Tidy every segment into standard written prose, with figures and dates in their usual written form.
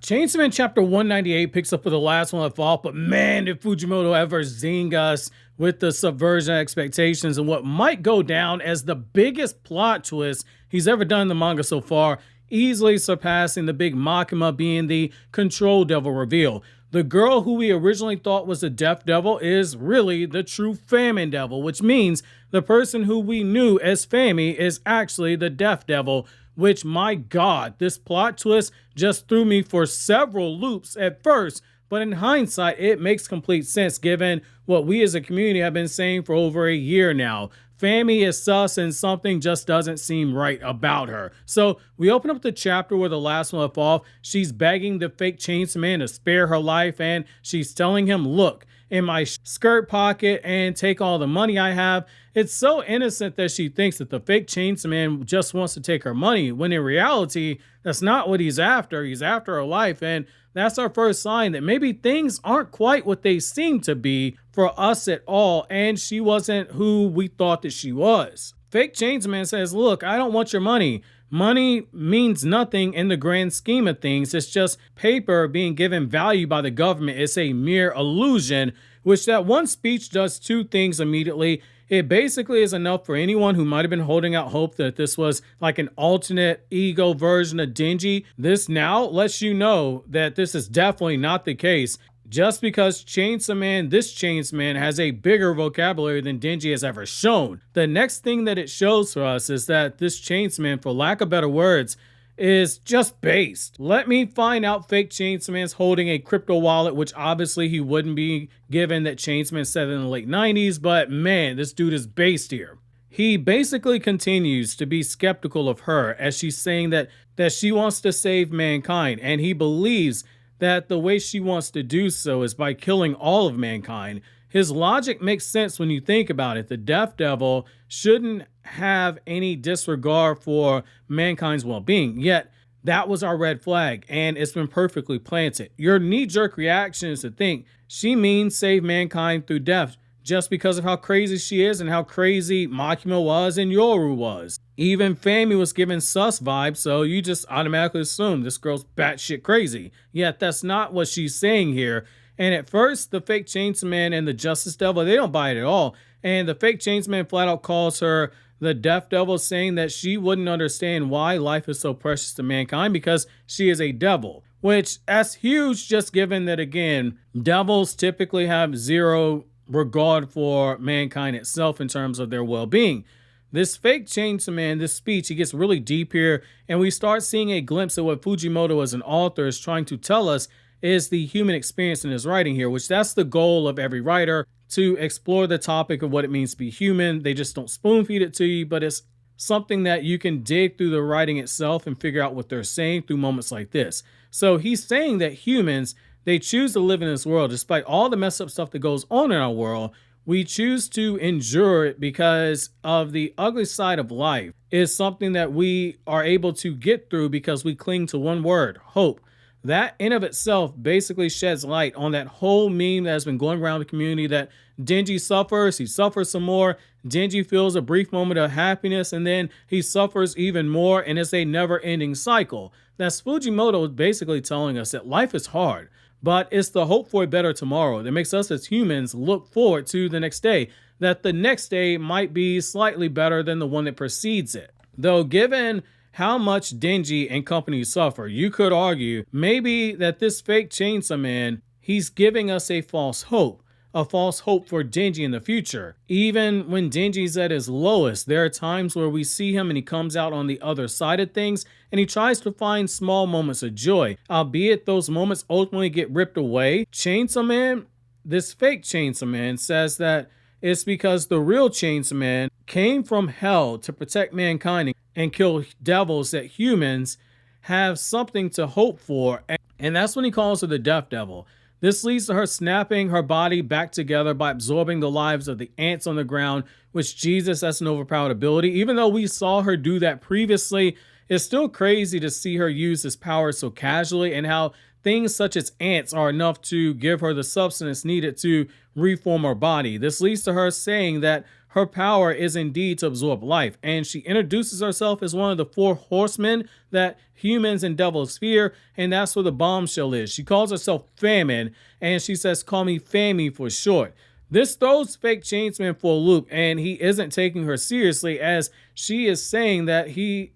Chainsaw Man chapter 198 picks up with the last one left off, but man, did Fujimoto ever zing us with the subversion expectations and what might go down as the biggest plot twist he's ever done in the manga so far, easily surpassing the big Makima being the Control Devil reveal. The girl who we originally thought was the Death Devil is really the true Famine Devil, which means the person who we knew as Fami is actually the Death Devil, which, my God, this plot twist just threw me for several loops at first, but in hindsight, it makes complete sense given what we as a community have been saying for over a year now. Fami is sus and something just doesn't seem right about her. So we open up the chapter where the last one left off. She's begging the fake Chainsaw Man to spare her life, and she's telling him, look, in my skirt pocket and take all the money I have. It's so innocent that she thinks that the fake Chainsaw Man just wants to take her money, when in reality, that's not what he's after. He's after her life, and that's our first sign that maybe things aren't quite what they seem to be for us at all, and she wasn't who we thought that she was. Fake Chainsaw Man says, look, I don't want your money. Money means nothing in the grand scheme of things. It's just paper being given value by the government. It's a mere illusion, which that one speech does two things immediately. It basically is enough for anyone who might have been holding out hope that this was like an alternate ego version of Denji. This now lets you know that this is definitely not the case. Just because this Chainsaw Man has a bigger vocabulary than Denji has ever shown. The next thing that it shows for us is that this Chainsaw Man, for lack of better words, is just based. Let me find out fake Chainsaw Man's holding a crypto wallet, which obviously he wouldn't be given that Chainsaw Man said in the late 90s, but man, this dude is based here. He basically continues to be skeptical of her as she's saying that she wants to save mankind, and he believes that the way she wants to do so is by killing all of mankind. His logic makes sense when you think about it. The Death Devil shouldn't have any disregard for mankind's well-being, yet that was our red flag, and it's been perfectly planted. Your knee-jerk reaction is to think she means save mankind through death just because of how crazy she is and how crazy Makima was and Yoru was. Even Fami was given sus vibes, so you just automatically assume this girl's batshit crazy. Yet that's not what she's saying here. And at first, the fake Chainsaw Man and the Justice Devil, they don't buy it at all. And the fake Chainsaw Man flat out calls her the Death Devil, saying that she wouldn't understand why life is so precious to mankind because she is a devil. Which, that's huge, just given that, again, devils typically have zero regard for mankind itself in terms of their well-being. This fake Chainsaw Man, this speech, he gets really deep here, and we start seeing a glimpse of what Fujimoto as an author is trying to tell us is the human experience in his writing here, which that's the goal of every writer, to explore the topic of what it means to be human. They just don't spoon feed it to you, but it's something that you can dig through the writing itself and figure out what they're saying through moments like this. So he's saying that humans, they choose to live in this world despite all the messed up stuff that goes on in our world. We choose to endure it because of the ugly side of life is something that we are able to get through because we cling to one word, hope. That in of itself basically sheds light on that whole meme that has been going around the community that Denji suffers, he suffers some more, Denji feels a brief moment of happiness, and then he suffers even more, and it's a never-ending cycle. That's Fujimoto basically telling us that life is hard, but it's the hope for a better tomorrow that makes us as humans look forward to the next day, that the next day might be slightly better than the one that precedes it. Though given how much Denji and company suffer, you could argue maybe that this fake Chainsaw Man, he's giving us a false hope for Denji in the future. Even when Denji's at his lowest, there are times where we see him and he comes out on the other side of things and he tries to find small moments of joy, albeit those moments ultimately get ripped away. Chainsaw Man, this fake Chainsaw Man, says that it's because the real Chainsaw Man came from hell to protect mankind and kill devils, that humans have something to hope for. And that's when he calls her the Death Devil. This leads to her snapping her body back together by absorbing the lives of the ants on the ground, which, Jesus, that's an overpowered ability. Even though we saw her do that previously, it's still crazy to see her use this power so casually, and how things such as ants are enough to give her the substance needed to reform her body. This leads to her saying that her power is indeed to absorb life, and she introduces herself as one of the 4 horsemen that humans and devils fear, and that's where the bombshell is. She calls herself Famine, and she says, "Call me Fammy for short." This throws fake Chainsman for a loop, and he isn't taking her seriously, as she is saying that he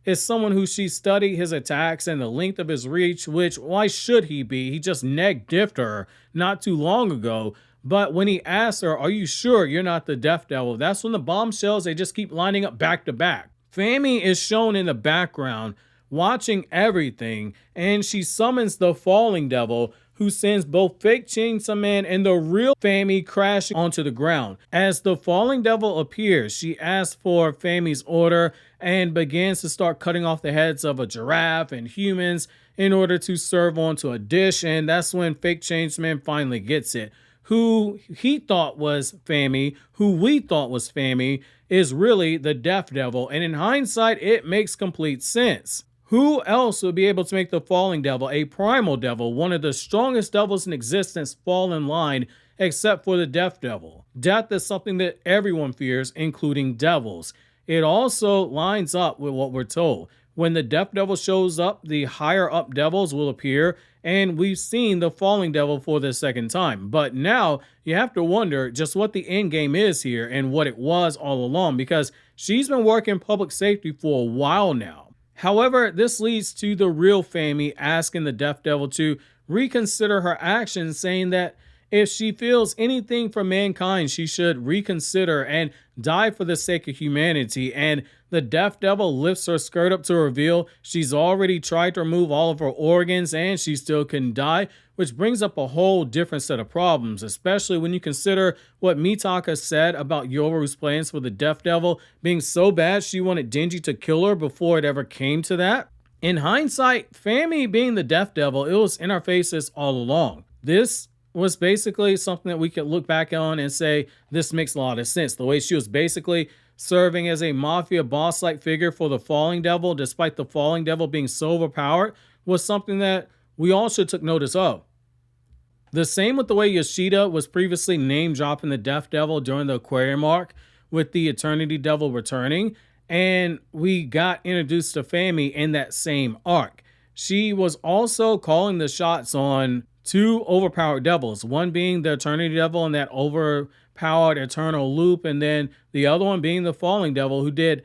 is someone who she studied his attacks and the length of his reach, which why should he be? He just neg-diffed her not too long ago. But when he asks her, "Are you sure you're not the Death Devil?" that's when the bombshells, they just keep lining up back to back. Fammy is shown in the background watching everything, and she summons the Falling Devil, who sends both fake Chainsaw Man and the real Fammy crashing onto the ground. As the Falling Devil appears, she asks for Fammy's order and begins to start cutting off the heads of a giraffe and humans in order to serve onto a dish, and that's when fake Chainsaw Man finally gets it. Who he thought was Fammy, who we thought was Fammy, is really the Death Devil, and in hindsight, it makes complete sense. Who else would be able to make the Falling Devil, a Primal Devil, one of the strongest devils in existence, fall in line, except for the Death Devil? Death is something that everyone fears, including devils. It also lines up with what we're told. When the Death Devil shows up, the higher up devils will appear, and we've seen the Falling Devil for the second time. But now you have to wonder just what the end game is here and what it was all along, because she's been working public safety for a while now. However, this leads to the real Fammy asking the Death Devil to reconsider her actions, saying that if she feels anything for mankind, she should reconsider and die for the sake of humanity. And the Death Devil lifts her skirt up to reveal she's already tried to remove all of her organs and she still couldn't die, which brings up a whole different set of problems, especially when you consider what Mitaka said about Yoru's plans for the Death Devil being so bad she wanted Denji to kill her before it ever came to that. In hindsight, Fammy being the Death Devil, it was in our faces all along. This was basically something that we could look back on and say, this makes a lot of sense. The way she was basically serving as a mafia boss-like figure for the Falling Devil, despite the Falling Devil being so overpowered, was something that we all should took notice of. The same with the way Yoshida was previously name-dropping the Death Devil during the Aquarium arc, with the Eternity Devil returning, and we got introduced to Fammy in that same arc. She was also calling the shots on 2 overpowered devils, one being the Eternity Devil and that overpowered Eternal Loop, and then the other one being the Falling Devil, who did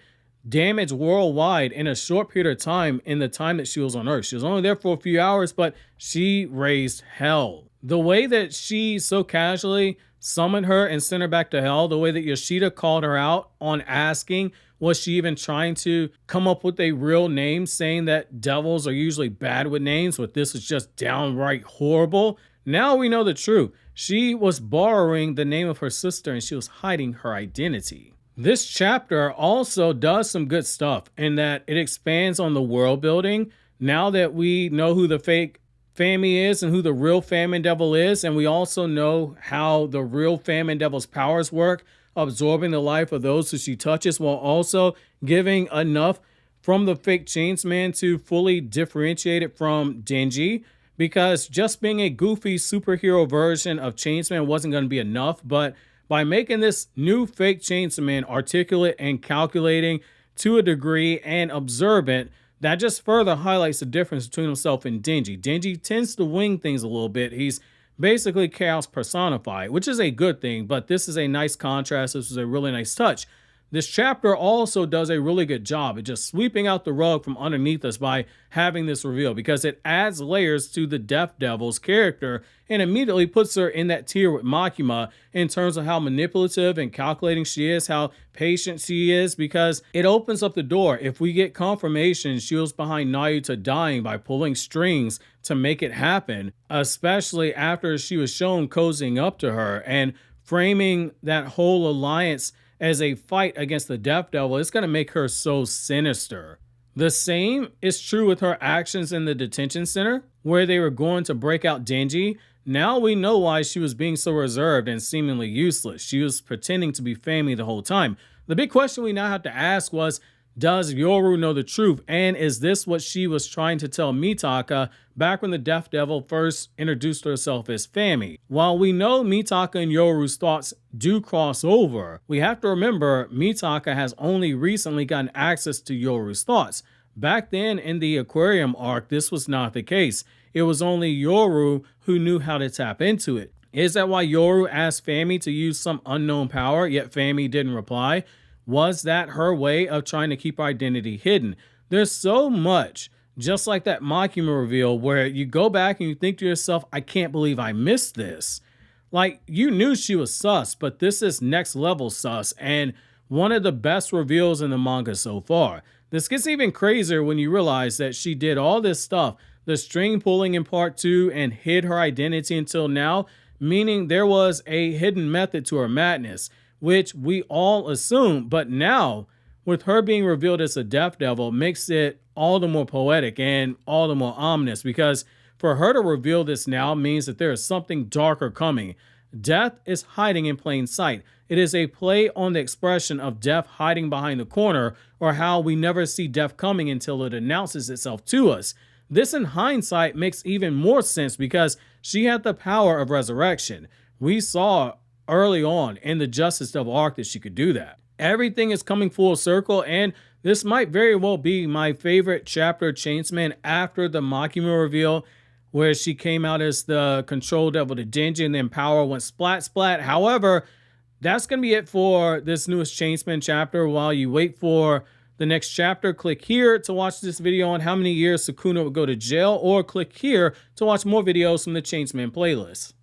damage worldwide in a short period of time in the time that she was on Earth. She was only there for a few hours, but she raised hell. The way that she so casually summoned her and sent her back to hell, the way that Yoshida called her out on asking, was she even trying to come up with a real name, saying that devils are usually bad with names, but this is just downright horrible? Now we know the truth. She was borrowing the name of her sister and she was hiding her identity. This chapter also does some good stuff in that it expands on the world building. Now that we know who the fake Fammy is and who the real Famine Devil is, and we also know how the real Famine Devil's powers work, absorbing the life of those who she touches, while also giving enough from the fake Chainsaw Man to fully differentiate it from Denji, because just being a goofy superhero version of Chainsaw Man wasn't going to be enough. But by making this new fake Chainsaw Man articulate and calculating to a degree and observant, that just further highlights the difference between himself and Denji. Denji tends to wing things a little bit. He's basically chaos personified, which is a good thing, but this is a nice contrast. This is a really nice touch. This chapter also does a really good job at just sweeping out the rug from underneath us by having this reveal, because it adds layers to the Death Devil's character and immediately puts her in that tier with Makima in terms of how manipulative and calculating she is, how patient she is, because it opens up the door. If we get confirmation she was behind Nayuta dying by pulling strings to make it happen, especially after she was shown cozying up to her and framing that whole alliance as a fight against the Death Devil, it's going to make her so sinister. The same is true with her actions in the detention center, where they were going to break out Denji. Now we know why she was being so reserved and seemingly useless. She was pretending to be Fammy the whole time. The big question we now have to ask was, Does Yoru know the truth? And is this what she was trying to tell Mitaka back when the Death Devil first introduced herself as Fami? While we know Mitaka and Yoru's thoughts do cross over, we have to remember Mitaka has only recently gotten access to Yoru's thoughts. Back then in the Aquarium arc, this was not the case. It was only Yoru who knew how to tap into it. Is that why Yoru asked Fami to use some unknown power, yet Fami didn't reply? Was that her way of trying to keep her identity hidden? There's so much, just like that Makima reveal, where you go back and you think to yourself, I can't believe I missed this. Like, you knew she was sus, but this is next level sus, and one of the best reveals in the manga so far. This gets even crazier when you realize that she did all this stuff, the string pulling in part 2, and hid her identity until now, meaning there was a hidden method to her madness, which we all assume, but now, with her being revealed as a Death Devil, makes it all the more poetic and all the more ominous, because for her to reveal this now means that there is something darker coming. Death is hiding in plain sight. It is a play on the expression of death hiding behind the corner, or how we never see death coming until it announces itself to us. This in hindsight makes even more sense because she had the power of resurrection. We saw early on in the Justice Devil arc that she could do that. Everything is coming full circle, and this might very well be my favorite chapter of Chainsman after the Makima reveal, where she came out as the control devil to Denji and then power went splat splat. However, that's going to be it for this newest Chainsman chapter. While you wait for the next chapter, click here to watch this video on how many years Sukuna would go to jail, or click here to watch more videos from the Chainsman playlist.